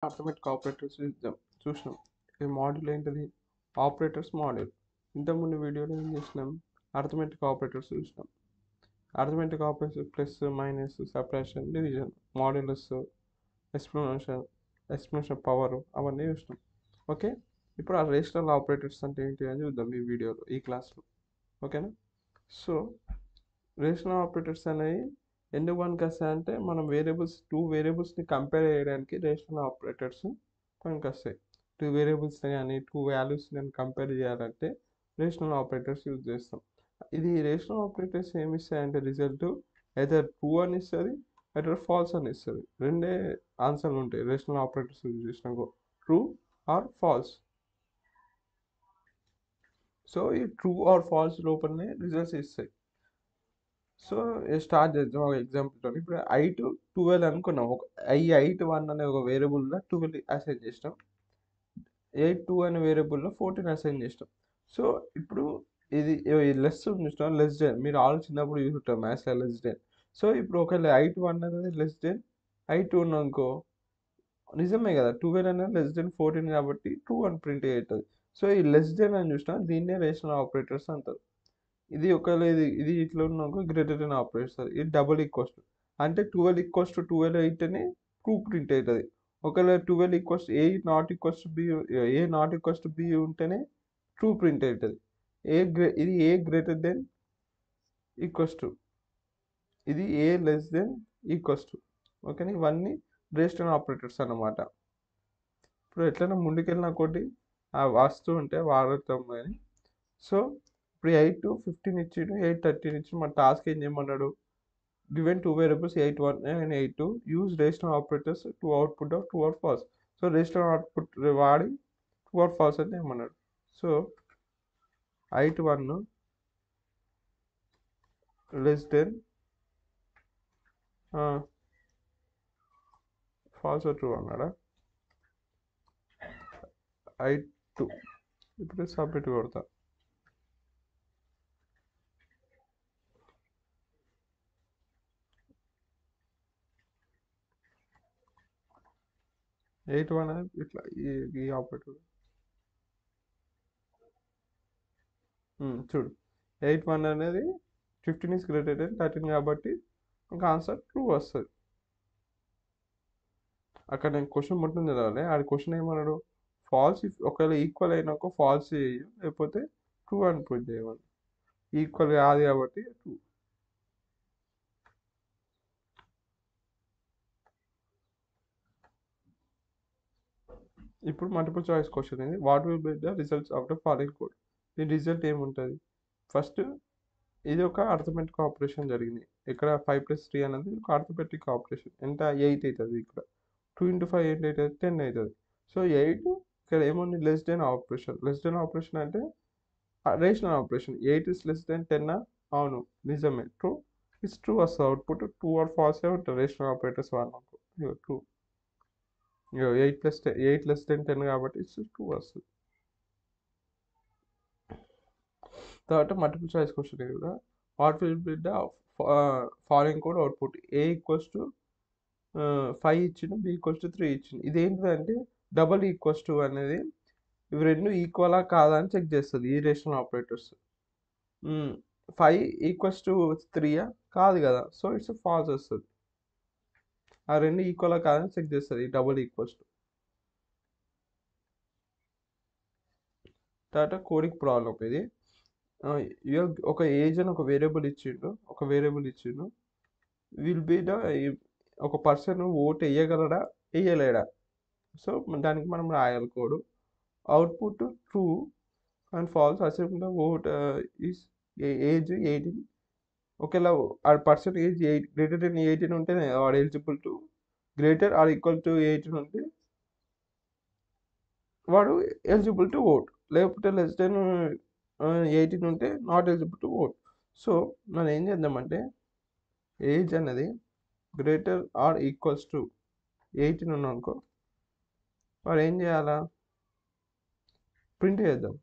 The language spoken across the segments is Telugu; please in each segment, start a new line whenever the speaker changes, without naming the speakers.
అర్థమెటిక్ ఆపరేటర్స్ చూసినాం. ఈ మాడ్యూల్ ఏంటిది? Operators module. ఇంతకుముందు వీడియోలో ఏం చేసినాం? అర్థమెటిక్ ఆపరేటర్స్ చూసినాం. Arithmetic operators plus minus separation division modulus explanation power అవన్నీ చూసినాం. ఓకే, ఇప్పుడు ఆ రేషనల్ ఆపరేటర్స్ అంటే ఏంటి అని చూద్దాం ఈ వీడియోలో, ఈ క్లాస్లో. ఓకేనా? సో రేషనల్ ఆపరేటర్స్ అనేవి ఎందుకు పనికొస్తాయి అంటే మనం టూ వేరియబుల్స్ని కంపేర్ చేయడానికి రేషనల్ ఆపరేటర్స్ పనికొస్తాయి. టూ వేరియబుల్స్ని కానీ టూ వాల్యూస్ని కానీ కంపేర్ చేయాలంటే రేషనల్ ఆపరేటర్స్ యూజ్ చేస్తాం. ఇది రేషనల్ ఆపరేటర్స్ ఏమి ఇస్తాయంటే రిజల్ట్ ఎదర్ ట్రూ అని ఇస్తుంది, ఎదర్ ఫాల్స్ అని ఇస్తుంది. రెండే ఆన్సర్లు ఉంటాయి రేషనల్ ఆపరేటర్స్ యూజ్ చేసినాకో, ట్రూ ఆర్ ఫాల్స్. సో ఈ ట్రూ ఆర్ ఫాల్స్ లోపలనే రిజల్ట్స్ ఇస్తాయి. సో స్టార్ట్ చేద్దాం ఒక ఎగ్జాంపుల్తో. ఇప్పుడు 8-12 అనుకున్నాం. ఒక 8-1 అనే ఒక వేరియబుల్లో 12 అసైన్ చేసినాం, 8-2 అనే వేరియబుల్లో 14 అసైన్ చేసినాం. సో ఇప్పుడు ఇది లెస్ చూసినాం, లెస్ దెన్. మీరు ఆల్ చిన్నప్పుడు చూసుంటారు మ్యాథ్స్లో లెస్ దెన్. సో ఇప్పుడు ఒకవేళ 8-1 అనేది లెస్ దెన్ 8-2 అనుకో, నిజమే కదా, 12 అనేది లెస్ దెన్ 14 కాబట్టి 2 అని ప్రింట్ అవుతుంది. సో ఈ లెస్ దెన్ అని చూసినా దీన్నే రేషనల్ ఆపరేటర్స్ అంటారు. ఇది ఒకవేళ ఇది ఇట్లా ఉన్నాక గ్రేటర్ దెన్ ఆపరేటర్, ఇది డబుల్ ఈక్వల్స్ టు అంటే 12 అయితేనే ట్రూ ప్రింట్ అవుతుంది. ఒకవేళ 12 ఏ నాట్ ఈక్వల్స్ టు బి ఉంటేనే ట్రూ ప్రింట్ అవుతుంది. ఇది ఏ గ్రేటర్ దెన్ ఈక్వల్స్ టు, ఇది ఏ లెస్ దెన్ ఈక్వల్స్ టు. ఓకేనా? ఇవన్నీ రేషనల్ ఆపరేటర్స్ అన్నమాట. ఇప్పుడు ఎట్లైనా ముందుకెళ్ళినా కొద్ది వస్తూ ఉంటే వాడతాం కానీ. సో ఇప్పుడు 8-15 ఇచ్చిండు, 8-13 ఇచ్చిండు. మన టాస్క్ ఏం చేయమన్నాడు? Given two variables 8-1 and 8-2 use rational operators to output of true or false. So rational output వాడి ట్రూ ఆర్ ఫాల్స్ అని చేయమన్నాడు. So 8-1 less than false true అన్నాడా? 8-2 ఇప్పుడు సబ్మిట్ కొడతా. ఎయిట్ వన్ అనేది ఇట్లా ఈ ఆపరేటర్ చూడు, 8-1 అనేది 15 is greater than 13 కాబట్టి ఇంకా ఆన్సర్ ట్రూ వస్తుంది. అక్కడ నేను క్వశ్చన్ మొత్తం చదవాలి. ఆడి క్వశ్చన్ ఏమన్నాడు? ఫాల్స్ ఒకవేళ ఈక్వల్ అయినాక ఫాల్స్ చేయు, లేకపోతే ట్రూ అని ప్రింట్ చేయమని. ఈక్వల్ కాదు కాబట్టి ట్రూ. ఇప్పుడు మల్టిపుల్ చాయిస్ క్వశ్చన్ ఇది. What will be the results of the following code? దీని రిజల్ట్ ఏముంటుంది? ఫస్ట్ ఇది ఒక అర్థమెటిక్ ఆపరేషన్ జరిగింది. ఇక్కడ 5+3 అనేది ఒక అర్థమెటిక్ ఆపరేషన్. ఎంత? 8 అవుతుంది. ఇక్కడ 2 into 5 8 అవుతుంది, 10 అవుతుంది. సో 8 ఇక్కడ ఏముంది? Less than operation. Less than operation అంటే rational operation. 8 is less than 10. అవును, నిజమే, ట్రూ. ఇట్స్ ట్రూ వస్తుంది అవుట్పుట్. ట్రూ ఆర్ ఫాల్స్ ఉంటుంది రేషనల్ ఆపరేటర్స్ వాడినప్పుడు. ట్రూ. 8 less than 10 కాబట్టి ఇట్స్ ట్రూ వస్తుంది. తర్వాత మల్టిపుల్ చాయిస్ క్వశ్చన్ కూడా. What will be the following code output? A equals to 5 ఇచ్చిండు, B ఈక్వల్స్ టు 3 ఇచ్చిండు. ఇదేంటిదంటే డబల్ ఈక్వల్స్ టు అనేది ఇవి రెండు ఈక్వలా కాదా అని చెక్ చేస్తుంది ఈ రేషనల్ ఆపరేటర్స్. 5 ఈక్వల్స్ టు 3 కాదు కదా, సో ఇట్స్ ఫాల్స్ వస్తుంది. ఆ రెండు ఈక్వలా కాదని చెక్ చేస్తుంది ఈ డబుల్ ఈక్వల్స్ టు. తర్వాత కోడింగ్ ప్రాబ్లం ఇది. ఒక ఏజ్ అని ఒక వేరియబుల్ ఇచ్చిండు. విల్ బి ద ఒక పర్సన్ ఓట్ వేయగలడా వేయలేడా? సో దానికి మనం రాయాలి code. Output true and false assume the vote is age 18. ఒకవేళ ఆ పర్సన్ ఏజ్ గ్రేటర్ దెన్ 18 ఉంటే వాడు eligible to, greater are equal to 18 ఉంటే వాడు ఎలిజిబుల్ టు ఓట్, లేకపోతే లెస్ దెన్ 18 ఉంటే not eligible to vote. So మనం ఏం చేద్దామంటే ఏజ్ అనేది గ్రేటర్ ఆర్ ఈక్వల్స్ టు 18 ఉన్నానుకో, వాడు ఏం చేయాలా? ప్రింట్ చేద్దాం.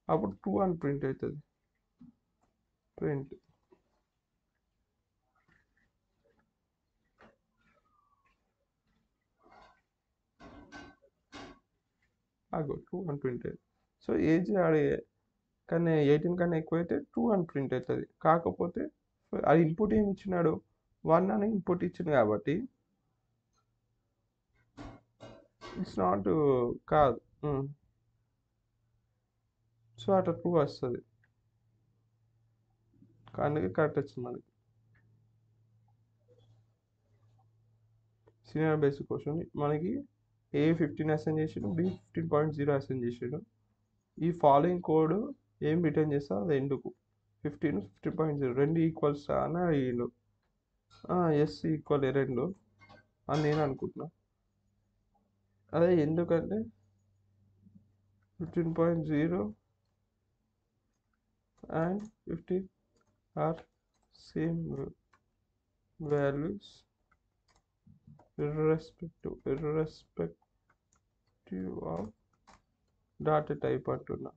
అప్పుడు 2 అని ప్రింట్ అవుతుంది. ప్రింట్ అగో ట్రూ అని ప్రింట్ అవుతుంది. సో ఏజ్ ఆడే కానీ 18 కన్నా ఎక్కువైతే ట్రూ అని ప్రింట్ అవుతుంది. కాకపోతే అది ఇన్పుట్ ఏమి ఇచ్చినాడు, 1 అని ఇన్పుట్ ఇచ్చింది కాబట్టి ఇట్స్ నాట్ కాదు. సో అట్లా ట్రూ వస్తుంది, అందుకే కరెక్ట్ వచ్చింది మనకి. సీనియర్ బేసిక్ క్వశ్చన్ మనకి ఏ 15 అసైన్ చేసాడు, బి 15.0 అసైన్ చేసాడు. ఈ ఫాలోయింగ్ కోడ్ ఏం రిటర్న్ చేస్తా అది ఎందుకు 15 రెండు ఈక్వల్స్ అని అడిగిండు. ఎస్ ఈక్వల్ రెండు అని నేను అనుకుంటున్నా. అదే ఎందుకంటే 15.0 and 15 are same values irrespective of data type అంటున్నా.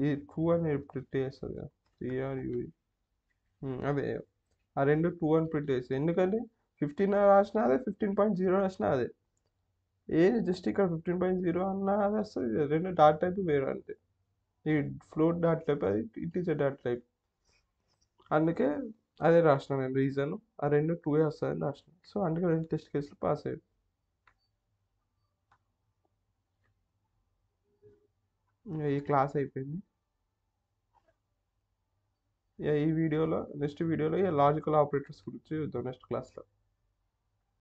ఈ ట్రూ అని ప్రింట్ చేస్తుంది కదా, సిఆర్యూఈ. అదే ఆ రెండు ట్రూ అని ప్రింట్ చేస్తాయి. ఎందుకంటే 15 రాసినా అదే, 15.0 రాసినా అదే. ఏది జస్ట్ ఇక్కడ 15.0 అన్నా అది వస్తుంది, రెండు డాట్ టైప్ వేరు అంతే. ఈ ఫ్లోట్ డాట్ టైప్, అది ఇంటీజర్ డాట్ టైప్. అందుకే అదే రాసిన నేను రీజన్, ఆ రెండు టూ వస్తుందని రాసిన. సో అందుకే రెండు టెస్ట్ కేసులు పాస్ అయ్యాయి. ఈ క్లాస్ అయిపోయింది. ఈ వీడియోలో నెక్స్ట్ వీడియోలో లాజికల్ ఆపరేటర్స్ గురించి చూద్దాం నెక్స్ట్ క్లాస్లో.